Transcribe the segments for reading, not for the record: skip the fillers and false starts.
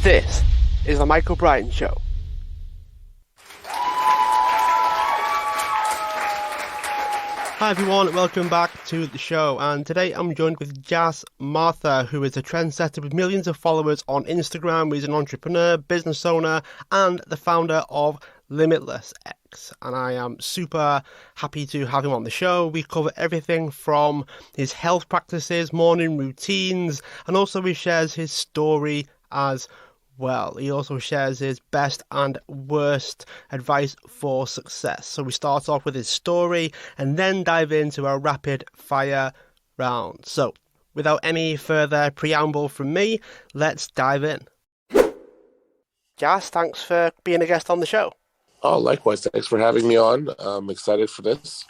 This is the Michael Bryan Show. Hi everyone, welcome back to the show, and today I'm joined with Jas Mathur, who is a trendsetter with millions of followers on Instagram. He's an entrepreneur, business owner, and the founder of Limitless X, and I am super happy to have him on the show. We cover everything from his health practices, morning routines, and also he shares his story as well. He also shares his best and worst advice for success. So we start off with his story and then dive into a rapid fire round. So without any further preamble from me, let's dive in. Jass, thanks for being a guest on the show. Oh, likewise. Thanks for having me on. I'm excited for this.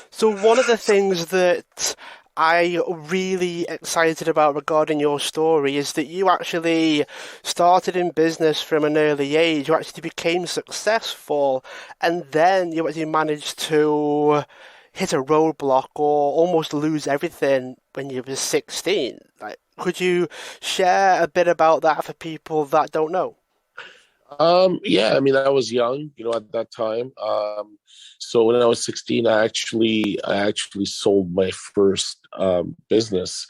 So one of the things that I really excited about regarding your story is that you actually started in business from an early age. You actually became successful, and then you actually managed to hit a roadblock or almost lose everything when you were 16. Could you share a bit about that for people that don't know? Yeah, I mean, I was young, at that time. So when I was 16, I actually sold my first business,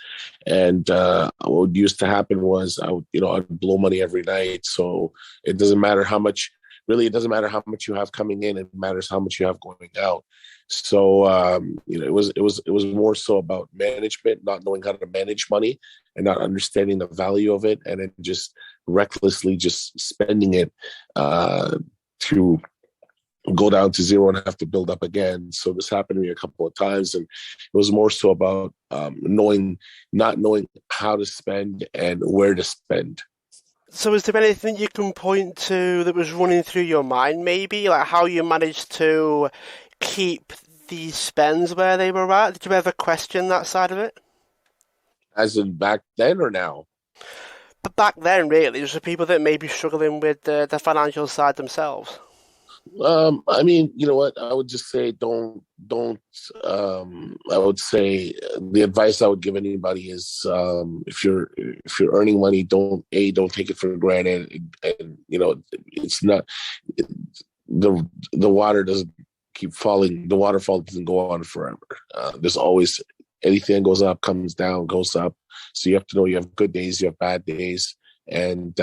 and what used to happen was I'd blow money every night. So it doesn't matter how much. Really, it doesn't matter how much you have coming in. It matters how much you have going out. So it was more so about management, not knowing how to manage money and not understanding the value of it, and then just recklessly just spending it to go down to zero and have to build up again. So this happened to me a couple of times, and it was more so about not knowing how to spend and where to spend. So is there anything you can point to that was running through your mind, maybe? Like how you managed to keep these spends where they were at? Did you ever question that side of it? As in back then or now? But back then, really, there's the people that may be struggling with the financial side themselves. I mean, you know what? I would just say don't. I would say the advice I would give anybody is if you're earning money, don't take it for granted, and it's not the water doesn't keep falling. The waterfall doesn't go on forever. There's always anything that goes up comes down, goes up. So you have to know you have good days, you have bad days, and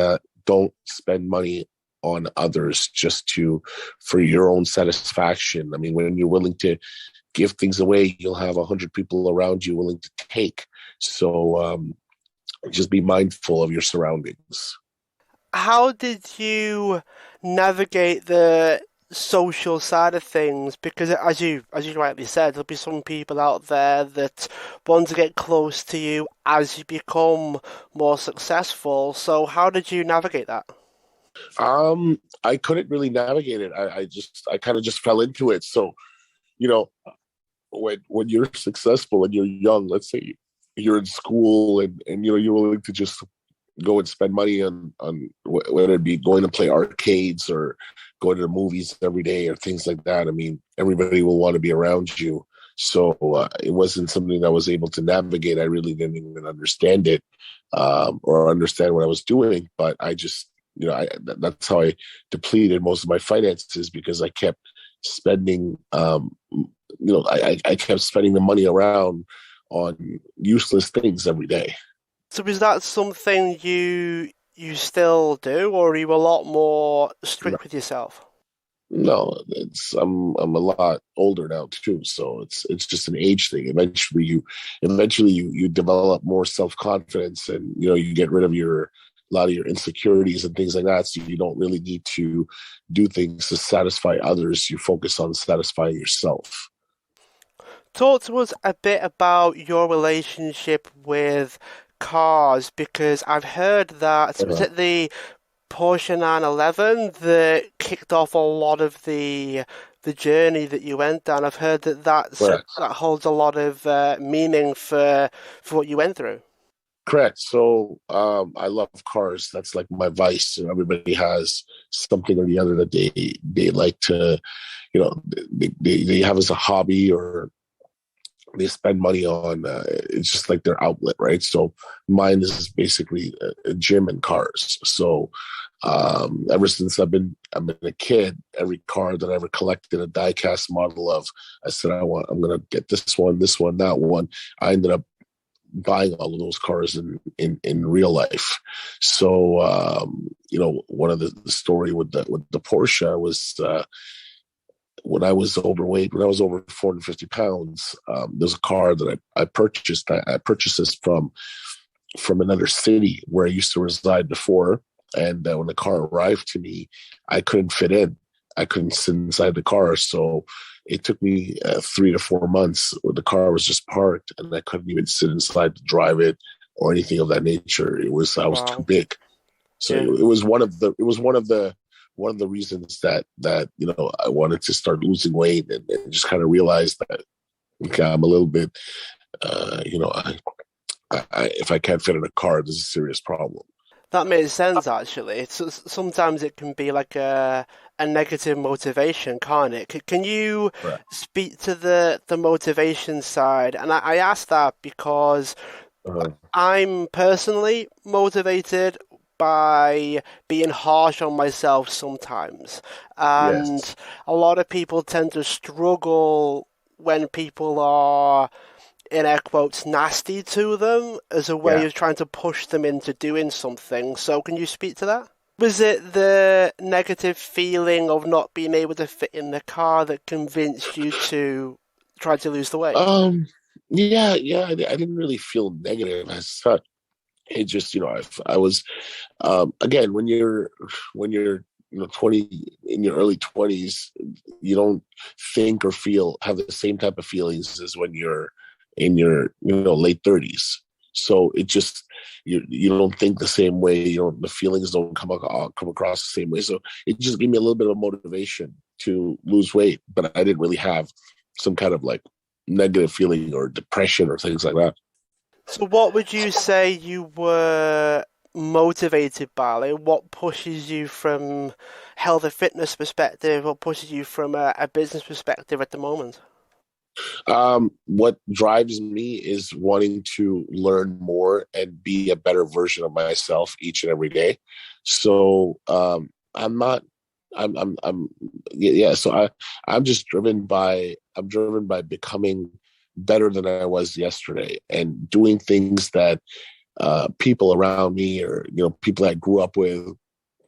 don't spend money on others just for your own satisfaction. I mean, when you're willing to give things away, you'll have 100 people around you willing to take. So just be mindful of your surroundings. How did you navigate the social side of things? Because as you rightly said, there'll be some people out there that want to get close to you as you become more successful. So how did you navigate that? I couldn't really navigate it. I kind of just fell into it. So, when you're successful and you're young, let's say you're in school and you're willing to just go and spend money on whether it be going to play arcades or going to the movies every day or things like that. I mean, everybody will want to be around you. So it wasn't something I was able to navigate. I really didn't even understand it or understand what I was doing. But I just, that's how I depleted most of my finances, because I kept spending, I kept spending the money around on useless things every day. So is that something you still do, or are you a lot more strict with yourself? No, I'm a lot older now too, so it's just an age thing. Eventually you develop more self-confidence, and you get rid of a lot of your insecurities and things like that. So you don't really need to do things to satisfy others. You focus on satisfying yourself. Talk to us a bit about your relationship with cars, because I've heard that was it the Porsche 911 that kicked off a lot of the journey that you went down. I've heard that holds a lot of meaning for what you went through. Correct. So I love cars. That's like my vice. Everybody has something or the other that they like to, they have as a hobby or they spend money on it's just like their outlet, right? So mine is basically a gym and cars. So ever since I've been a kid, every car that I ever collected a diecast model of, I said I'm gonna get this one, that one. I ended up buying all of those cars in real life. So one of the story with the Porsche was when I was overweight, when I was over 450 pounds, there's a car that I purchased. I purchased this from another city where I used to reside before. And when the car arrived to me, I couldn't fit in. I couldn't sit inside the car. So it took me 3 to 4 months where the car was just parked and I couldn't even sit inside to drive it or anything of that nature. I was too Wow. big. So Yeah. it was one of the reasons that I wanted to start losing weight and just kind of realize that, okay, I'm a little bit if I can't fit in a car, there's a serious problem. That makes sense, actually. Sometimes it can be like a negative motivation, can't it? Can you Right. speak to the motivation side? And I ask that because Uh, I'm personally motivated by being harsh on myself sometimes. yes. And a lot of people tend to struggle when people are, in air quotes, nasty to them as a way Yeah. of trying to push them into doing something. So, can you speak to that? Was it the negative feeling of not being able to fit in the car that convinced you to try to lose the weight? Um. Yeah. Yeah. I didn't really feel negative as such. It just, I was again when you're 20 in your early 20s, you don't think or have the same type of feelings as when you're in your late 30s. So it just you don't think the same way. The feelings don't come across the same way. So it just gave me a little bit of motivation to lose weight, but I didn't really have some kind of like negative feeling or depression or things like that. So, what would you say you were motivated by? Like, what pushes you from health and fitness perspective? What pushes you from a business perspective at the moment? What drives me is wanting to learn more and be a better version of myself each and every day. So I'm not. I'm yeah. So I'm driven by becoming better than I was yesterday and doing things that people around me or people that I grew up with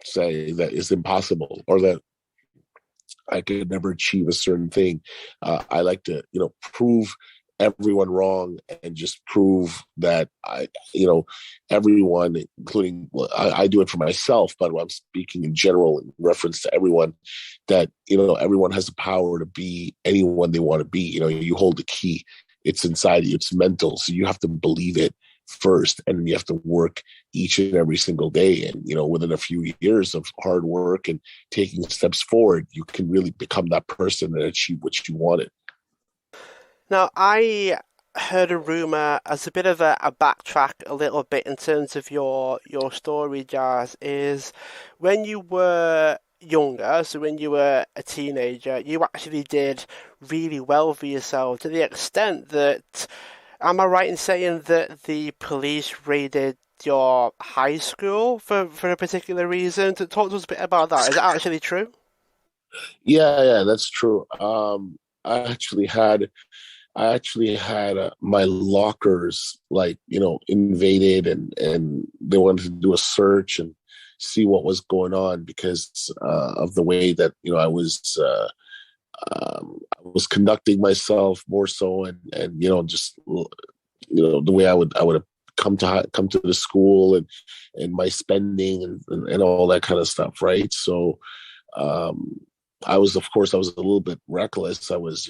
say that is impossible or that I could never achieve a certain thing. I like to, prove everyone wrong and just prove that everyone, including, well, I do it for myself, but I'm speaking in general in reference to everyone, that, everyone has the power to be anyone they want to be. You hold the key. It's inside you. It's mental. So you have to believe it first, and then you have to work each and every single day. And within a few years of hard work and taking steps forward, you can really become that person and achieve what you wanted. Now, I heard a rumor as a bit of a backtrack a little bit in terms of your story, Jazz, is when you were younger, so when you were a teenager, you actually did really well for yourself to the extent that, am I right in saying that the police raided your high school for a particular reason? To talk to us a bit about that. Is that actually true? Yeah, that's true. I actually had my lockers like invaded, and they wanted to do a search and see what was going on because of the way that I was conducting myself more so, and just the way I would have come to the school, and my spending and all that kind of stuff, right? So um, of course I was a little bit reckless. I was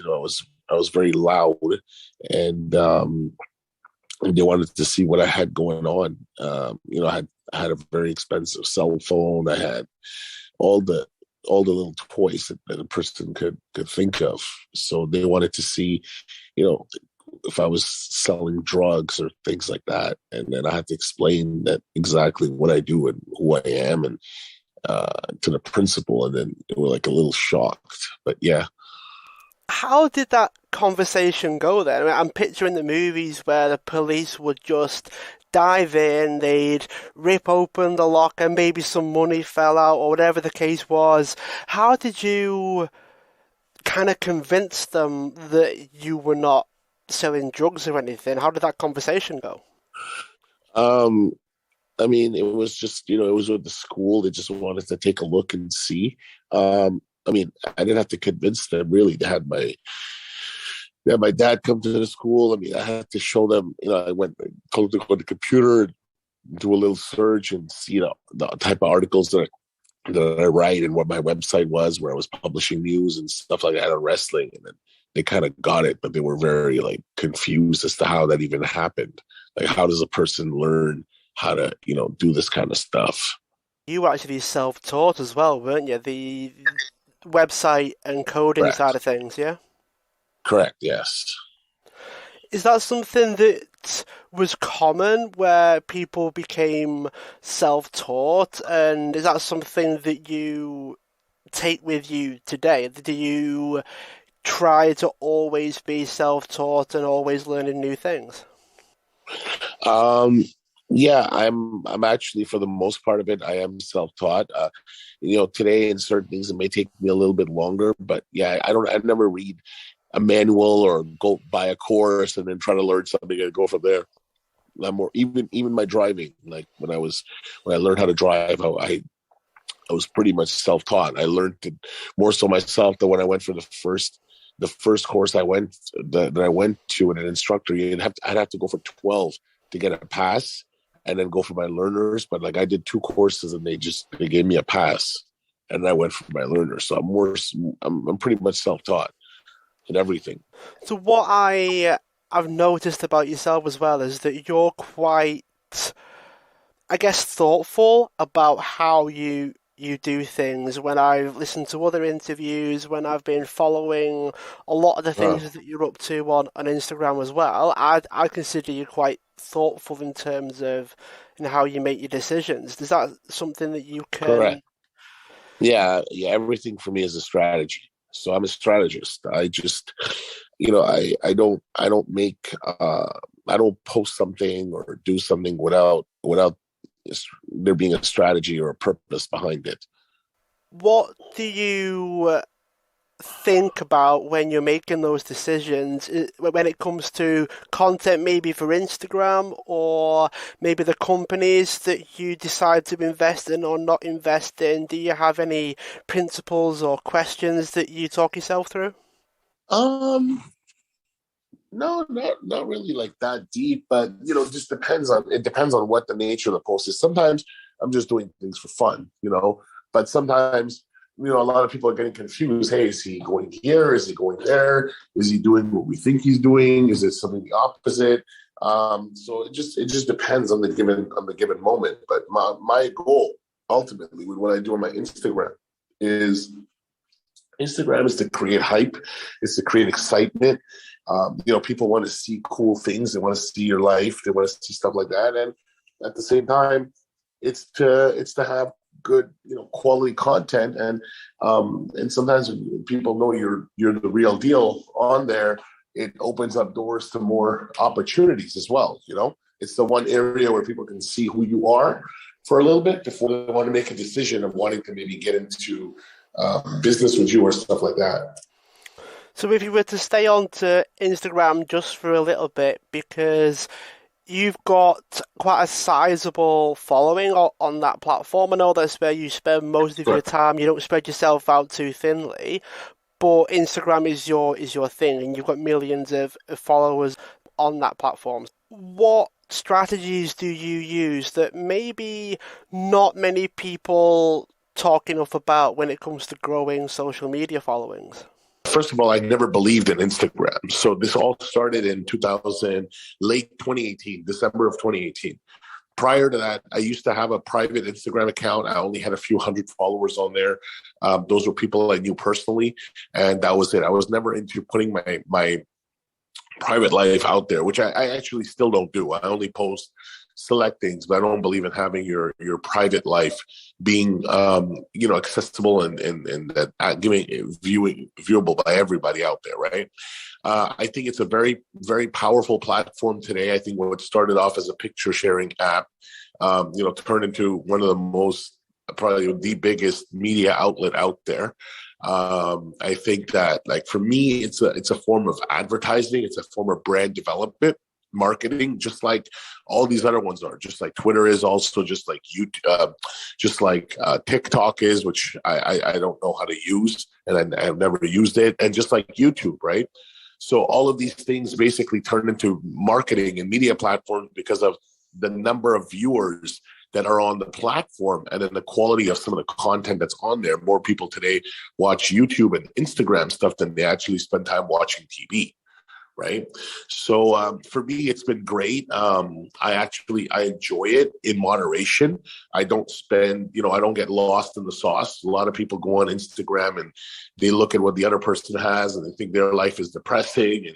very loud, and they wanted to see what I had going on. I had a very expensive cell phone. I had all the little toys that a person could think of. So they wanted to see, you know, if I was selling drugs or things like that. And then I had to explain that exactly what I do and who I am, and to the principal. And then they were like a little shocked. But yeah. How did that conversation go then? I mean, I'm picturing the movies where the police would just dive in, they'd rip open the lock and maybe some money fell out or whatever the case was. How did you kind of convince them that you were not selling drugs or anything? How did that conversation go? Um, I mean, it was just, it was with the school. They just wanted to take a look and see. I mean, I didn't have to convince them really. They had my dad come to the school. I mean, I had to show them, I went, told them to go to the computer, do a little search and see, the type of articles that I write and what my website was, where I was publishing news and stuff like that on wrestling. And then they kind of got it, but they were very like confused as to how that even happened. Like, how does a person learn how to, do this kind of stuff? You were actually self-taught as well, weren't you? The website and coding side Correct. of things, yeah? Correct. Yes. Is that something that was common where people became self-taught? And is that something that you take with you today? Do you try to always be self-taught and always learning new things? Um, yeah, I'm actually, for the most part of it, I am self-taught. Today in certain things it may take me a little bit longer, but yeah, I never read a manual or go buy a course and then try to learn something and go from there. I'm more, even my driving, like when I learned how to drive, I was pretty much self-taught. I learned it more so myself than when I went for the first course that I went to with an instructor. I'd have to go for 12 to get a pass and then go for my learners. But like, I did two courses and they gave me a pass and I went for my learners. So I'm pretty much self-taught in everything. So what I've noticed about yourself as well is that you're quite, I guess, thoughtful about how you do things. When I've listened to other interviews, when I've been following a lot of the Uh, things that you're up to on Instagram as well, I consider you quite thoughtful in terms of how you make your decisions. Is that something that you can? Correct. Yeah, yeah. Everything for me is a strategy. So I'm a strategist. I just, I don't make, I don't post something or do something without there being a strategy or a purpose behind it. What do you think about when you're making those decisions when it comes to content, maybe for Instagram or maybe the companies that you decide to invest in or not invest in? Do you have any principles or questions that you talk yourself through? Um, no, not really like that deep, but it just depends on what the nature of the post is. Sometimes I'm just doing things for fun, but sometimes a lot of people are getting confused. Hey, is he going here? Is he going there? Is he doing what we think he's doing? Is it something the opposite? So it just depends on the given moment. But my goal ultimately with what I do on my is Instagram is to create hype, is to create excitement. People want to see cool things. They want to see your life. They want to see stuff like that. And at the same time, it's to have good, quality content. And sometimes when people know you're the real deal on there, it opens up doors to more opportunities as well. It's the one area where people can see who you are for a little bit before they want to make a decision of wanting to maybe get into business with you or stuff like that. So if you were to stay on to Instagram just for a little bit, because you've got quite a sizable following on that platform. I know that's where you spend most of your Correct. time. You don't spread yourself out too thinly, but Instagram is your thing, and you've got millions of followers on that platform. What strategies do you use that maybe not many people talk enough about when it comes to growing social media followings? First of all, I never believed in Instagram. So this all started in 2000, late 2018, December of 2018. Prior to that, I used to have a private Instagram account. I only had a few hundred followers on there. Those were people I knew personally, and that was it. I was never into putting my private life out there, which I actually still don't do. I only post select things, but I don't believe in having your private life being accessible and that viewable by everybody out there, right? I think it's a very, very powerful platform today. I think what started off as a picture sharing app, turned into one of the most, probably the biggest media outlet out there. I think that, like, for me, it's a form of advertising. It's a form of brand development, marketing, just like all these other ones are. Just like Twitter is, also just like YouTube, just like TikTok is, which I don't know how to use, and I've never used it, and just like YouTube, right? So all of these things basically turn into marketing and media platforms because of the number of viewers that are on the platform and then the quality of some of the content that's on there. More people today watch YouTube and Instagram stuff than they actually spend time watching TV, right? So for me, it's been great. I enjoy it in moderation. I don't I don't get lost in the sauce. A lot of people go on Instagram and they look at what the other person has and they think their life is depressing, and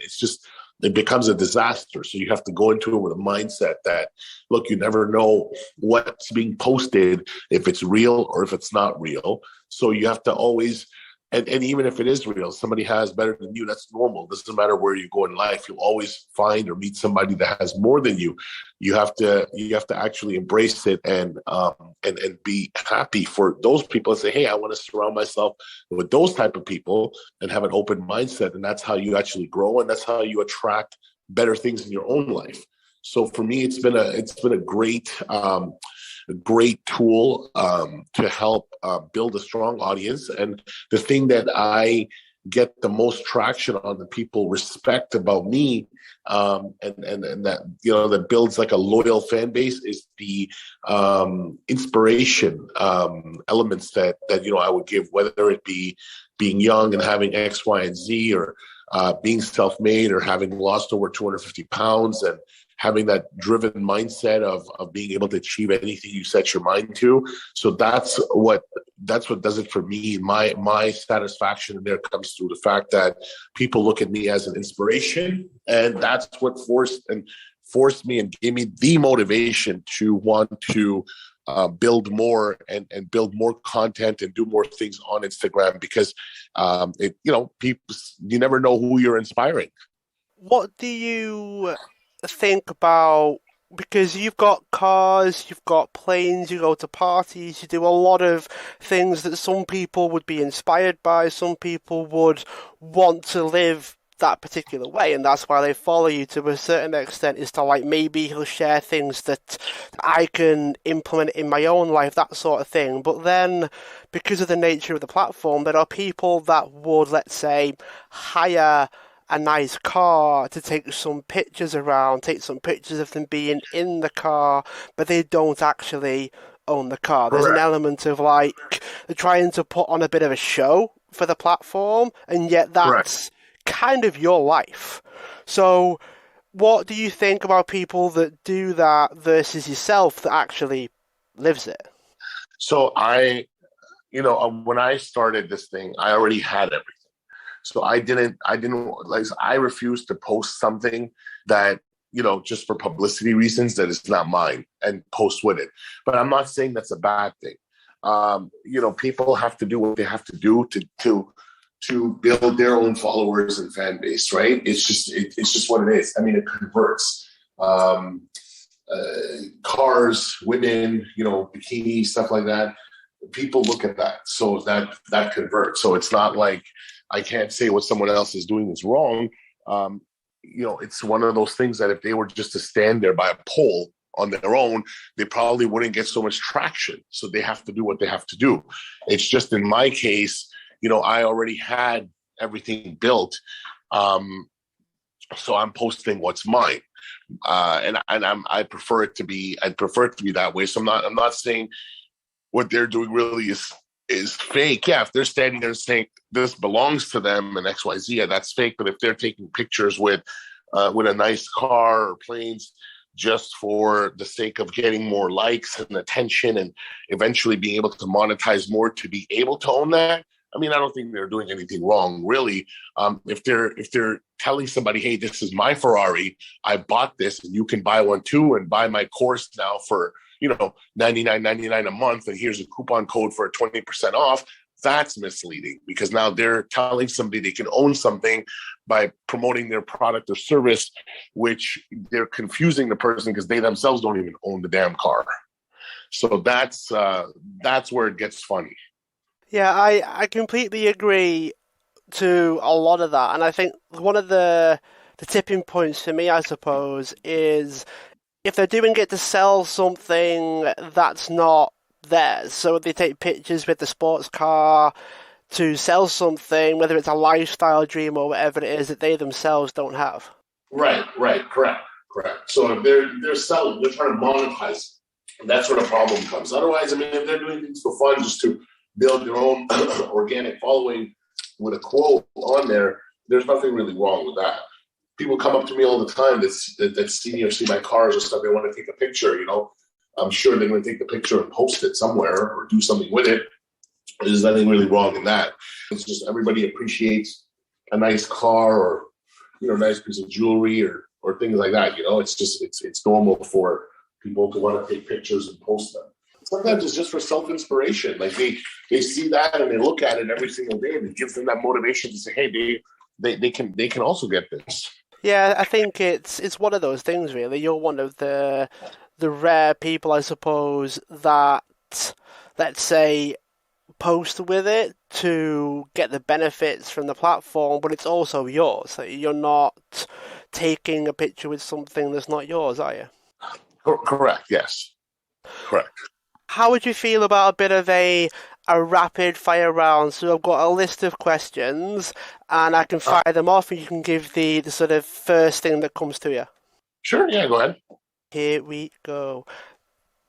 it becomes a disaster. So you have to go into it with a mindset that, look, you never know what's being posted, if it's real or if it's not real. So you have to always, and even if it is real, somebody has better than you, that's normal. It doesn't matter where you go in life. You'll always find or meet somebody that has more than you. You have to actually embrace it and be happy for those people and say, hey, I want to surround myself with those type of people and have an open mindset. And that's how you actually grow, and that's how you attract better things in your own life. So for me, it's been a great tool to help build a strong audience. And the thing that I get the most traction on, that people respect about me, and that that builds like a loyal fan base, is the inspiration elements that I would give, whether it be being young and having X, Y, and Z, or being self-made, or having lost over 250 pounds and having that driven mindset of being able to achieve anything you set your mind to. So that's what does it for me. My satisfaction in there comes through the fact that people look at me as an inspiration, and that's what forced me and gave me the motivation to want to build more and build more content and do more things on Instagram, because people, you never know who you're inspiring. What do you think about, because you've got cars, you've got planes, you go to parties, you do a lot of things that some people would be inspired by, some people would want to live that particular way, and that's why they follow you to a certain extent, is to, like, maybe he'll share things that I can implement in my own life, that sort of thing. But then, because of the nature of the platform, there are people that would, let's say, hire a nice car to take some pictures around, take some pictures of them being in the car, but they don't actually own the car. There's an element of, like, they're trying to put on a bit of a show for the platform, and yet that's kind of your life. So what do you think about people that do that versus yourself that actually lives it? So when I started this thing, I already had everything. So I refused to post something that, just for publicity reasons, that is not mine, and post with it. But I'm not saying that's a bad thing. People have to do what they have to do to build their own followers and fan base, right? It's just what it is. I mean, it converts. Cars, women, bikinis, stuff like that. People look at that, so that converts. So it's not like I can't say what someone else is doing is wrong. It's one of those things that if they were just to stand there by a pole on their own, they probably wouldn't get so much traction. So they have to do what they have to do. It's just in my case, I already had everything built. So I'm posting what's mine. I prefer it to be that way. So I'm not saying what they're doing really is fake. Yeah, if they're standing there saying this belongs to them and XYZ, yeah, that's fake. But if they're taking pictures with a nice car or planes just for the sake of getting more likes and attention and eventually being able to monetize more to be able to own that, I mean, I don't think they're doing anything wrong, really. If they're telling somebody, "Hey, this is my Ferrari. I bought this, and you can buy one too, and buy my course now for $99.99 a month, and here's a coupon code for 20% off." That's misleading, because now they're telling somebody they can own something by promoting their product or service, which they're confusing the person because they themselves don't even own the damn car. So that's where it gets funny. Yeah, I completely agree to a lot of that, and I think one of the tipping points for me, I suppose, is if they're doing it to sell something that's not theirs. So they take pictures with the sports car to sell something, whether it's a lifestyle dream or whatever it is that they themselves don't have. Right, correct. So if they're selling, they're trying to monetize. That's where the problem comes. Otherwise, I mean, if they're doing things for fun, just to build their own organic following with a quote on there, there's nothing really wrong with that. People come up to me all the time that see my cars or stuff. They want to take a picture. I'm sure they're going to take the picture and post it somewhere or do something with it. There's nothing really wrong in that. It's just everybody appreciates a nice car or a nice piece of jewelry or things like that. It's normal for people to want to take pictures and post them. Sometimes it's just for self-inspiration. Like they see that and they look at it every single day, and it gives them that motivation to say, "Hey, they can also get this." Yeah, I think it's one of those things, really. You're one of the rare people, I suppose, that, let's say, post with it to get the benefits from the platform, but it's also yours. You're not taking a picture with something that's not yours, are you? Correct. Yes. Correct. How would you feel about a bit of a rapid fire round? So I've got a list of questions, and I can fire them off, and you can give the sort of first thing that comes to you. Sure. Yeah. Go ahead. Here we go.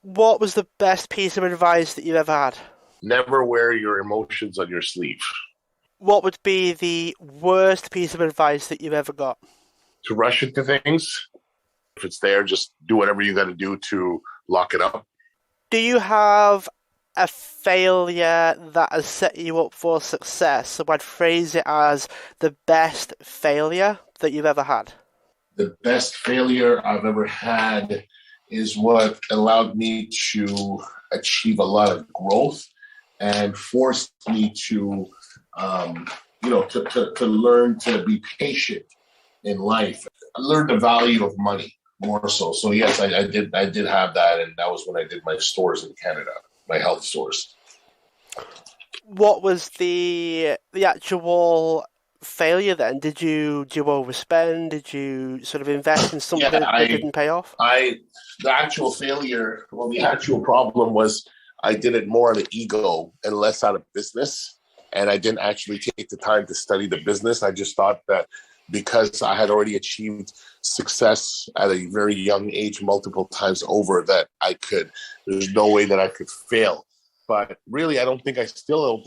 What was the best piece of advice that you've ever had? Never wear your emotions on your sleeve. What would be the worst piece of advice that you've ever got? To rush into things. If it's there, just do whatever you got to do to lock it up. Do you have a failure that has set you up for success? So I'd phrase it as the best failure that you've ever had. The best failure I've ever had is what allowed me to achieve a lot of growth and forced me to, to learn to be patient in life. I learned the value of money more so. So yes, I did have that, and that was when I did my stores in Canada, my health stores. What was the actual failure then? Did you overspend? Did you sort of invest in something that didn't pay off? The actual failure, the actual problem was I did it more out of ego and less out of business. And I didn't actually take the time to study the business. I just thought that because I had already achieved success at a very young age multiple times over, that there's no way that I could fail. But really, I don't think I failed,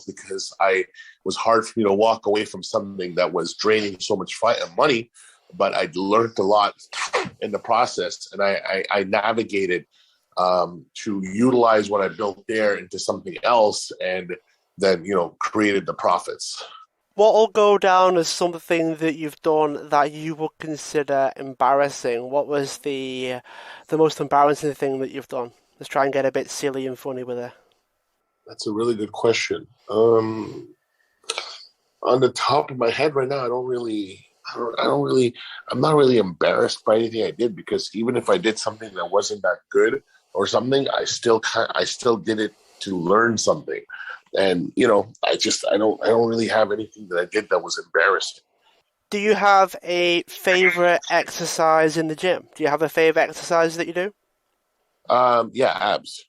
because it was hard for me to walk away from something that was draining so much money. But I learned a lot in the process, and I navigated to utilize what I built there into something else, and then created the profits. What will go down as something that you've done that you would consider embarrassing? What was the most embarrassing thing that you've done? Let's try and get a bit silly and funny with it. That's a really good question. On the top of my head right now, I'm not really embarrassed by anything I did, because even if I did something that wasn't that good or something, I still did it to learn something. And, I don't really have anything that I did that was embarrassing. Do you have a favorite exercise in the gym? Do you have a favorite exercise that you do? Yeah, abs.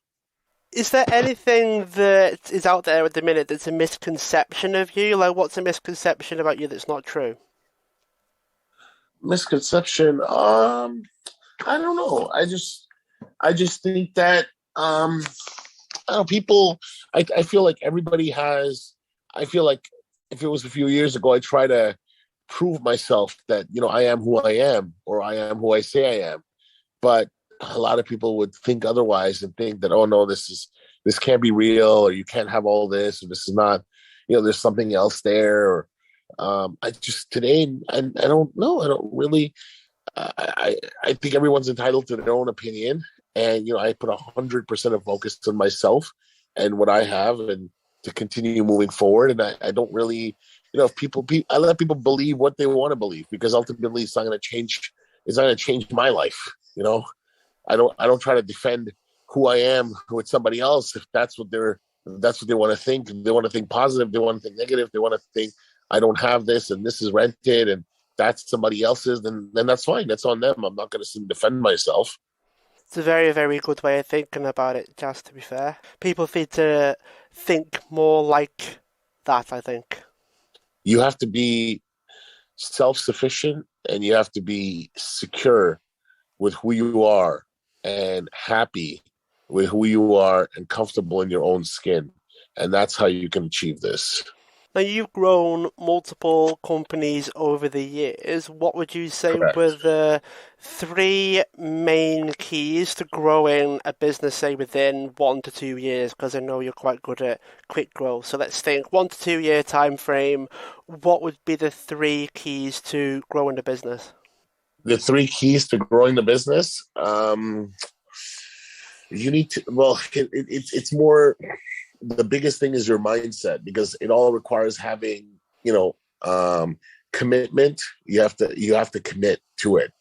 Is there anything that is out there at the minute that's a misconception of you? Like, what's a misconception about you that's not true? Misconception? I don't know. I just think that, people, I feel like everybody has, I feel like if it was a few years ago, I try to prove myself that, I am who I am, or I am who I say I am. But a lot of people would think otherwise and think that, oh no, this can't be real, or you can't have all this, or this is not, there's something else there. Or I just today, I don't know. I don't really. I think everyone's entitled to their own opinion, and I put 100% of focus on myself and what I have, and to continue moving forward. And I don't really, if I let people believe what they want to believe, because ultimately it's not going to change. It's not going to change my life. I don't try to defend who I am with somebody else. If that's what they want to think. If they want to think positive, they want to think negative. They want to think I don't have this and this is rented and that's somebody else's, then that's fine. That's on them. I'm not going to defend myself. It's a very, very good way of thinking about it, Jas, to be fair. People need to think more like that, I think. You have to be self-sufficient and you have to be secure with who you are and happy with who you are and comfortable in your own skin. And that's how you can achieve this. Now, you've grown multiple companies over the years. What would you say Correct. were the three main keys to growing a business, say, within 1 to 2 years? Because I know you're quite good at quick growth. So let's think 1 to 2 year time frame. What would be the three keys to growing a business? The three keys to growing the business. You need to. Well, it's more. The biggest thing is your mindset, because it all requires having commitment. You have to commit to it.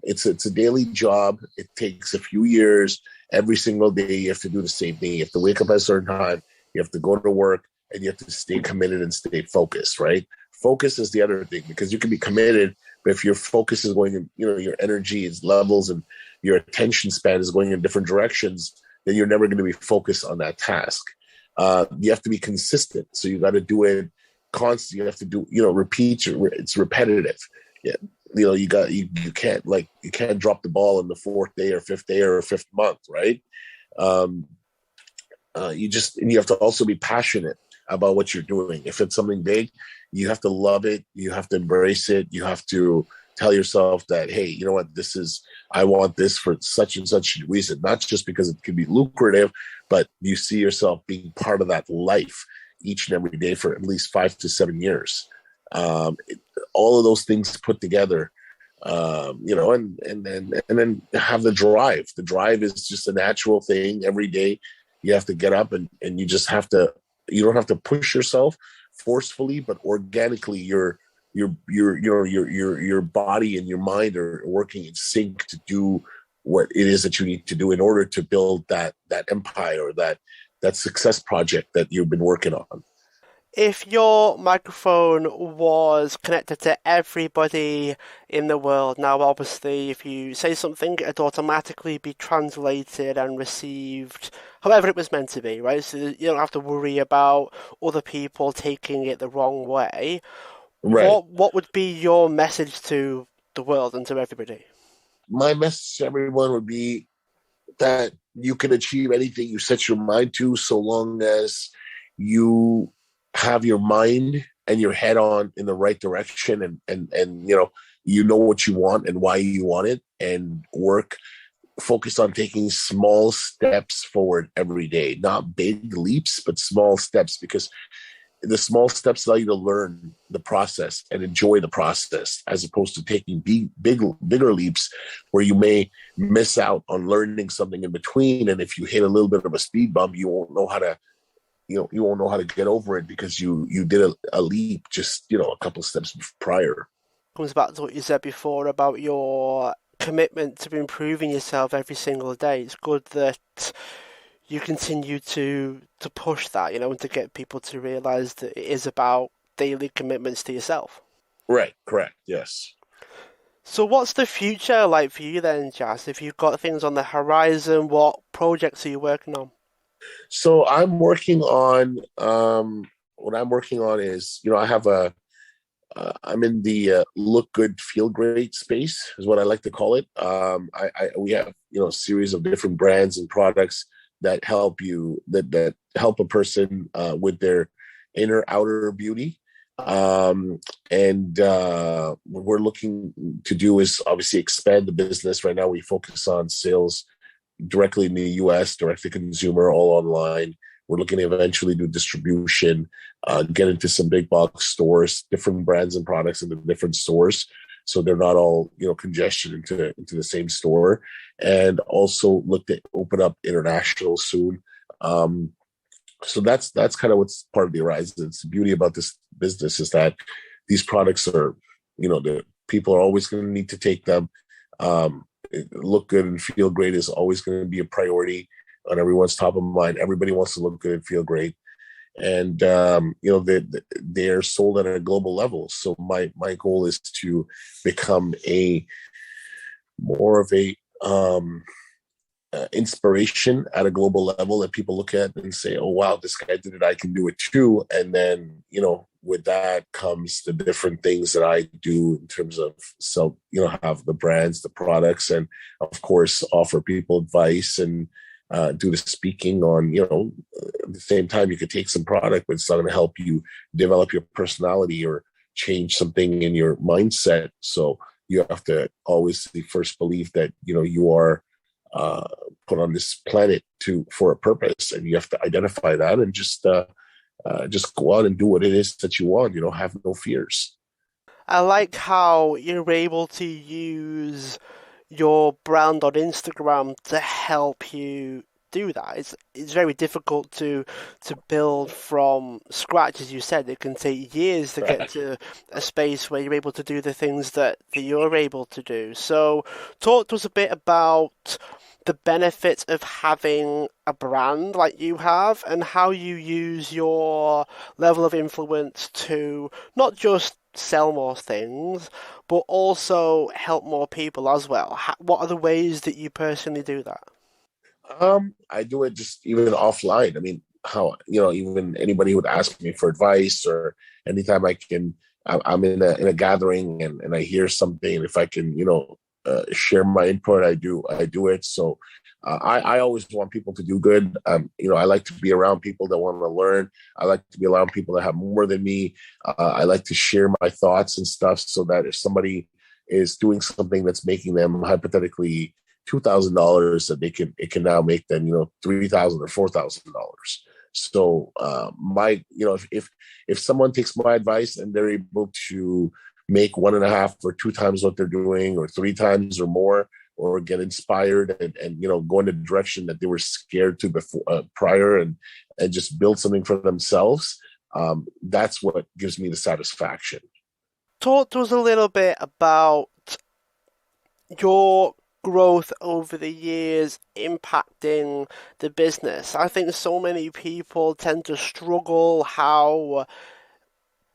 It's a daily job. It takes a few years. Every single day you have to do the same thing. You have to wake up at a certain time. You have to go to work, and you have to stay committed and stay focused. Right? Focus is the other thing, because you can be committed, but if your focus is going in, your energy is levels and your attention span is going in different directions, then you're never going to be focused on that task. You have to be consistent. So you got to do it constantly. You have to do, repeat. It's repetitive. Yeah. You can't drop the ball in the fourth day or fifth day or fifth month. Right. You have to also be passionate about what you're doing. If it's something big, you have to love it. You have to embrace it. You have to tell yourself that, hey, you know what, I want this for such and such reason, not just because it can be lucrative, but you see yourself being part of that life each and every day for at least 5 to 7 years. All of those things put together, and then have the drive. The drive is just a natural thing. Every day you have to get up and you just have to, you don't have to push yourself forcefully, but organically your body and your mind are working in sync to do what it is that you need to do in order to build that empire, or that success project that you've been working on. If your microphone was connected to everybody in the world, now obviously if you say something, it'd automatically be translated and received however it was meant to be, right? So you don't have to worry about other people taking it the wrong way. Right. What would be your message to the world and to everybody? My message to everyone would be that you can achieve anything you set your mind to, so long as you have your mind and your head on in the right direction, and you know what you want and why you want it, and focus on taking small steps forward every day, not big leaps, but small steps, because the small steps allow you to learn the process and enjoy the process, as opposed to taking bigger leaps where you may miss out on learning something in between. And if you hit a little bit of a speed bump, you won't know how to get over it, because you did a leap just a couple of steps prior. Comes back to what you said before about your commitment to improving yourself every single day. It's good that you continue to push that, and to get people to realize that it is about daily commitments to yourself. Right, correct, yes. So what's the future like for you then, Jass? If you've got things on the horizon, what projects are you working on? So I'm working on, what I'm working on is, I have I'm in the look good, feel great space, is what I like to call it. We have, a series of different brands and products that help that help a person with their inner outer beauty. And what we're looking to do is obviously expand the business. Right now we focus on sales directly in the US, direct to consumer, all online. We're looking to eventually do distribution, get into some big box stores, different brands and products in the different stores, so they're not all congestion into the same store. And also look to open up international soon. So that's kind of what's part of the horizon. It's the beauty about this business is that these products are, the people are always going to need to take them. Look good and feel great is always going to be a priority on everyone's top of mind. Everybody wants to look good and feel great, and they're sold at a global level. So my goal is to become a more of a inspiration at a global level that people look at and say, oh wow, this guy did it, I can do it too. And then with that comes the different things that I do in terms of have the brands, the products, and of course offer people advice and do the speaking on at the same time. You could take some product, but it's not going to help you develop your personality or change something in your mindset. So you have to always first believe that you are put on this planet for a purpose, and you have to identify that and just go out and do what it is that you want. Have no fears. I like how you're able to use your brand on Instagram to help you do that. It's very difficult to build from scratch, as you said. It can take years to get to a space where you're able to do the things that you're able to do. So talk to us a bit about the benefits of having a brand like you have, and how you use your level of influence to not just sell more things, but also help more people as well. What are the ways that you personally do that? I do it just even offline. I mean, how even anybody would ask me for advice, or anytime I'm in a gathering and I hear something, if I can share my input, I do it. So I always want people to do good. I like to be around people that want to learn. I like to be around people that have more than me. I like to share my thoughts and stuff, so that if somebody is doing something that's making them hypothetically $2,000, that it can now make them $3,000 or $4,000. So if someone takes my advice and they're able to make 1.5 or 2 times what they're doing, or 3 times or more, or get inspired and go in the direction that they were scared to before prior, and just build something for themselves, that's what gives me the satisfaction. Talk to us a little bit about your growth over the years impacting the business. I think so many people tend to struggle how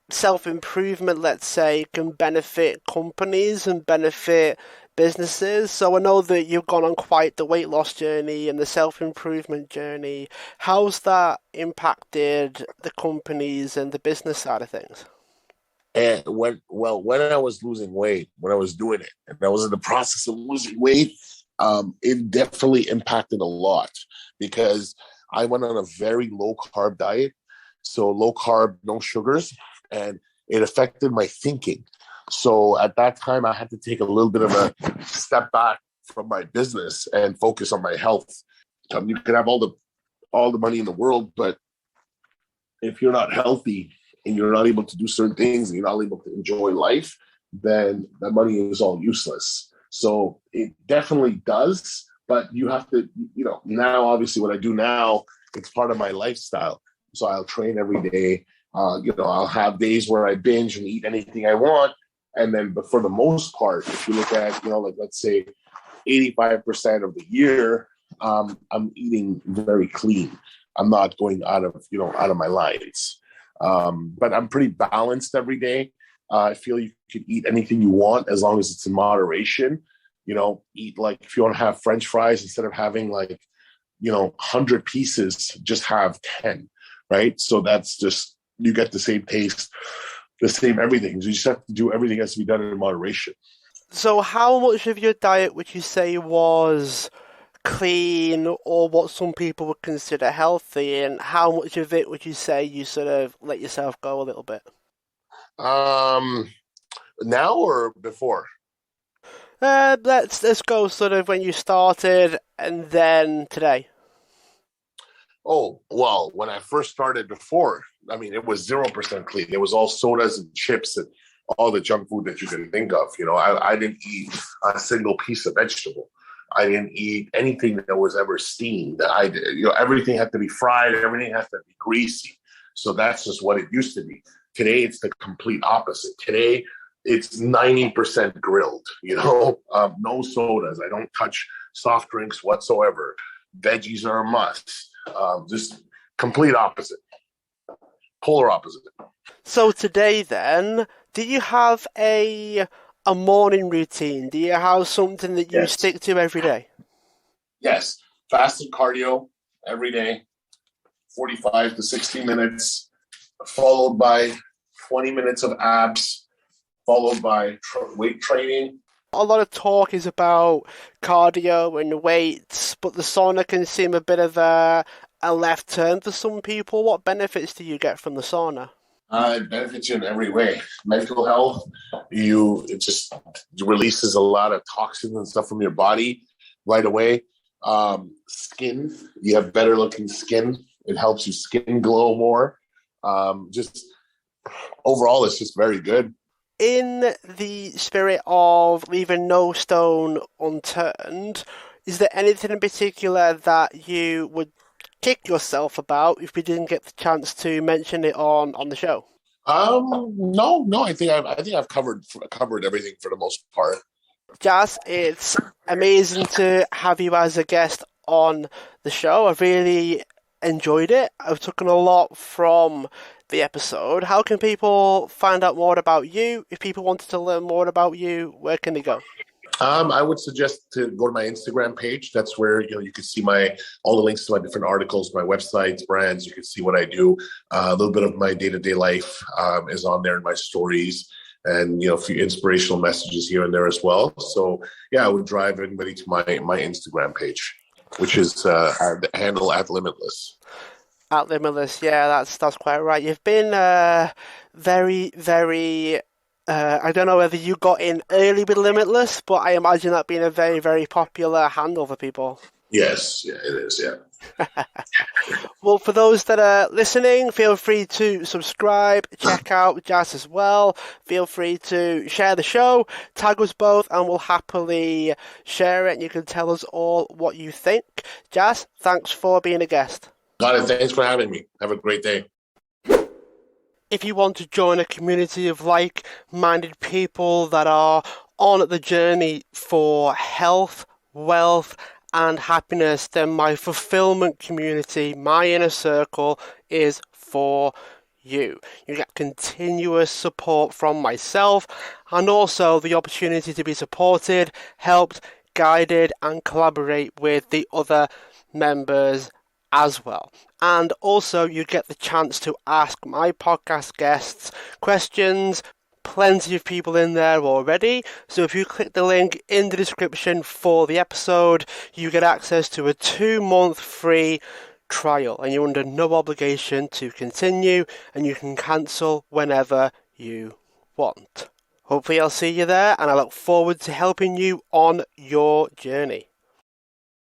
self-improvement, let's say, can benefit companies and benefit businesses. So I know that you've gone on quite the weight loss journey and the self-improvement journey. How's that impacted the companies and the business side of things? And when I was losing weight, when I was doing it, and I was in the process of losing weight, it definitely impacted a lot, because I went on a very low carb diet. So low carb, no sugars, and it affected my thinking. So at that time, I had to take a little bit of a step back from my business and focus on my health. You can have all the money in the world, but if you're not healthy and you're not able to do certain things and you're not able to enjoy life, then that money is all useless. So it definitely does, but you have to, now obviously what I do now, it's part of my lifestyle. So I'll train every day. I'll have days where I binge and eat anything I want. And then, but for the most part, if you look at, like let's say 85% of the year, I'm eating very clean. I'm not going out of my lines. But I'm pretty balanced every day. I feel you could eat anything you want as long as it's in moderation. Eat, like, if you want to have French fries, instead of having 100 pieces, just have 10, right? So that's just, you get the same taste, the same everything. So you just have to do everything has to be done in moderation. So how much of your diet would you say was clean, or what some people would consider healthy, and how much of it would you say you sort of let yourself go a little bit? Now or before? Let's go sort of when you started and then today. Oh, well, when I first started before, I mean, it was 0% clean. It was all sodas and chips and all the junk food that you can think of. I didn't eat a single piece of vegetable. I didn't eat anything that was ever steamed. I did, everything had to be fried. Everything has to be greasy. So that's just what it used to be. Today, it's the complete opposite. Today, it's 90% grilled, no sodas. I don't touch soft drinks whatsoever. Veggies are a must. Just complete opposite, polar opposite. So today then, do you have a morning routine? Do you have something that you stick to every day? Yes. Fasted cardio every day, 45 to 60 minutes, followed by 20 minutes of abs, followed by weight training. A lot of talk is about cardio and weights, but the sauna can seem a bit of a left turn for some people. What benefits do you get from the sauna? It benefits you in every way. Mental health, it just releases a lot of toxins and stuff from your body right away. Skin, you have better looking skin. It helps your skin glow more. Just overall, it's just very good. In the spirit of leaving no stone unturned, is there anything in particular that you would kick yourself about if you didn't get the chance to mention it on the show? No. I think I've covered everything for the most part. Jas, it's amazing to have you as a guest on the show. I've really enjoyed it. I've taken a lot from the episode. How can people find out more about you? If people wanted to learn more about you, where can they go? I would suggest to go to my Instagram page. That's where you can see all the links to my different articles, my websites, brands. You can see what I do. A little bit of my day-to-day life is on there in my stories, and a few inspirational messages here and there as well. So I would drive everybody to my Instagram page, which is the handle @Limitless. @Limitless, yeah, that's quite right. You've been very, very. I don't know whether you got in early with Limitless, but I imagine that being a very, very popular handle for people. Yes, yeah, it is, yeah. Well, for those that are listening, feel free to subscribe, check out Jass as well. Feel free to share the show, tag us both, and we'll happily share it. And you can tell us all what you think. Jass, thanks for being a guest. Got it. Thanks for having me. Have a great day. If you want to join a community of like-minded people that are on the journey for health, wealth, and happiness, then my fulfillment community, my inner circle, is for you. You get continuous support from myself and also the opportunity to be supported, helped, guided, and collaborate with the other members as well. And also you get the chance to ask my podcast guests questions. Plenty of people in there already. So if you click the link in the description for the episode, you get access to a 2-month free trial and you're under no obligation to continue, and you can cancel whenever you want. Hopefully I'll see you there, and I look forward to helping you on your journey.